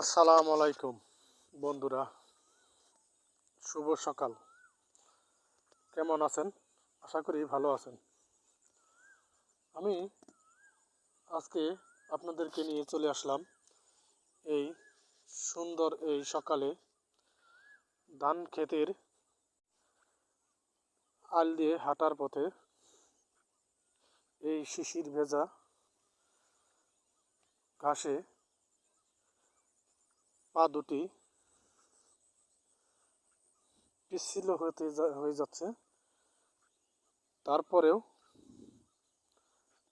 আসসালামু আলাইকুম বন্ধুরা, শুভ সকাল। কেমন আছেন? আশা করি ভালো আছেন। আমি আজকে আপনাদেরকে নিয়ে চলে আসলাম এই সুন্দর এই সকালে ধান ক্ষেতের আল দিয়ে হাঁটার পথে এই শিশির ভেজা ঘাসে পা দুটি পিচ্ছিল হয়ে যাচ্ছে। তারপরেও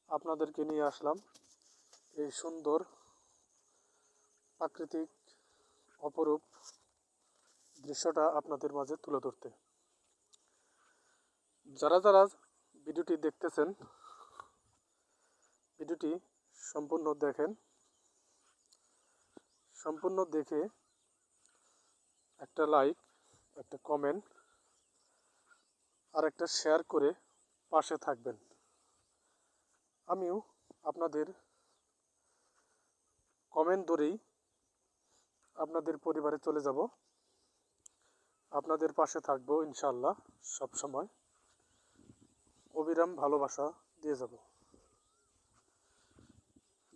আপনাদেরকে নিয়ে আসলাম এই সুন্দর প্রাকৃতিক অপরূপ দৃশ্যটা আপনাদের মাঝে তুলে ধরতে। যারা যারা ভিডিওটি দেখতেছেন, ভিডিওটি সম্পূর্ণ দেখেন। সম্পূর্ণ দেখে একটা লাইক, একটা কমেন্ট আর একটা শেয়ার করে পাশে থাকবেন। আমিও আপনাদের কমেন্ট ধরেই আপনাদের পরিবারে চলে যাব, আপনাদের পাশে থাকবো ইনশাআল্লাহ। সব সময় অবিরাম ভালোবাসা দিয়ে যাব।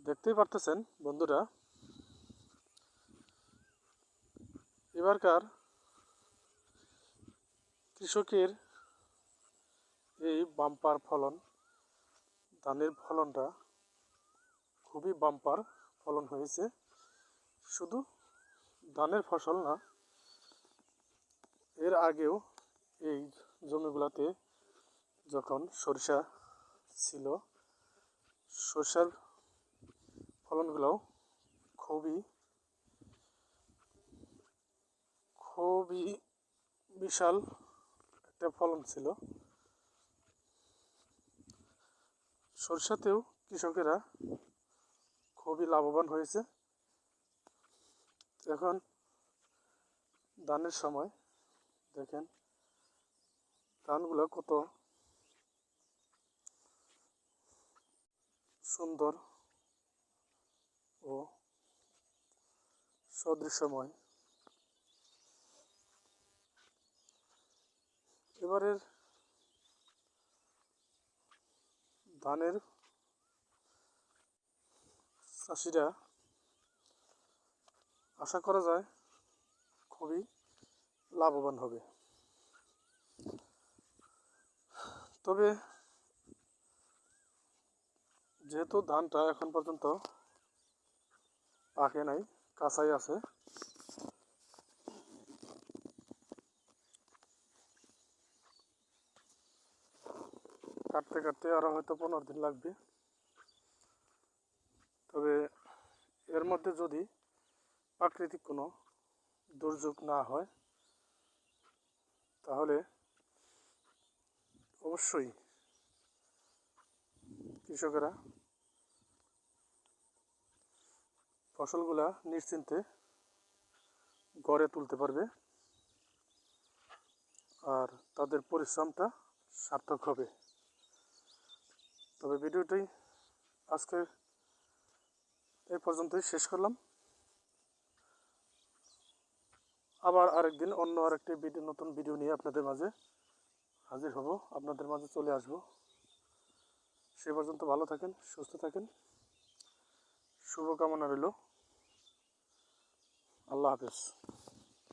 দেখতেই পারতেছেন বন্ধুরা, এবারকার কৃষকের এই বাম্পার ফলন, ধানের ফলনটা খুবই বাম্পার ফলন হয়েছে। শুধু ধানের ফসল না, এর আগেও এই জমিগুলোতে যখন সরিষা ছিল, সরষার ফলনগুলোও খুবই খুবই বিশাল একটা ফলন ছিল। সরষাতেও কৃষকেরা খুবই লাভবান হয়েছে। এখন ধানের সময় দেখেন ধানগুলো কত সুন্দর ও সদৃশ্যময়। এবারের ধানের চাষিরা আশা করা যায় খুবই লাভবান হবে। তবে যেহেতু ধানটা এখন পর্যন্ত পাকে নাই, কাঁচাই আছে, কাটতে কাটতে আরও হয়তো 15 দিন লাগবে। তবে এর মধ্যে যদি প্রাকৃতিক কোনো দুর্যোগ না হয়, তাহলে অবশ্যই কৃষকেরা ফসলগুলা নিশ্চিন্তে গড়ে তুলতে পারবে আর তাদের পরিশ্রমটা সার্থক হবে। তবে ভিডিওটি আজকে এই পর্যন্তই শেষ করলাম। আবার আরেকদিন অন্য আরেকটি নতুন ভিডিও নিয়ে আপনাদের মাঝে হাজির হব, আপনাদের মাঝে চলে আসব। সে পর্যন্ত ভালো থাকেন, সুস্থ থাকেন, শুভকামনা রইল। আল্লাহ হাফেজ।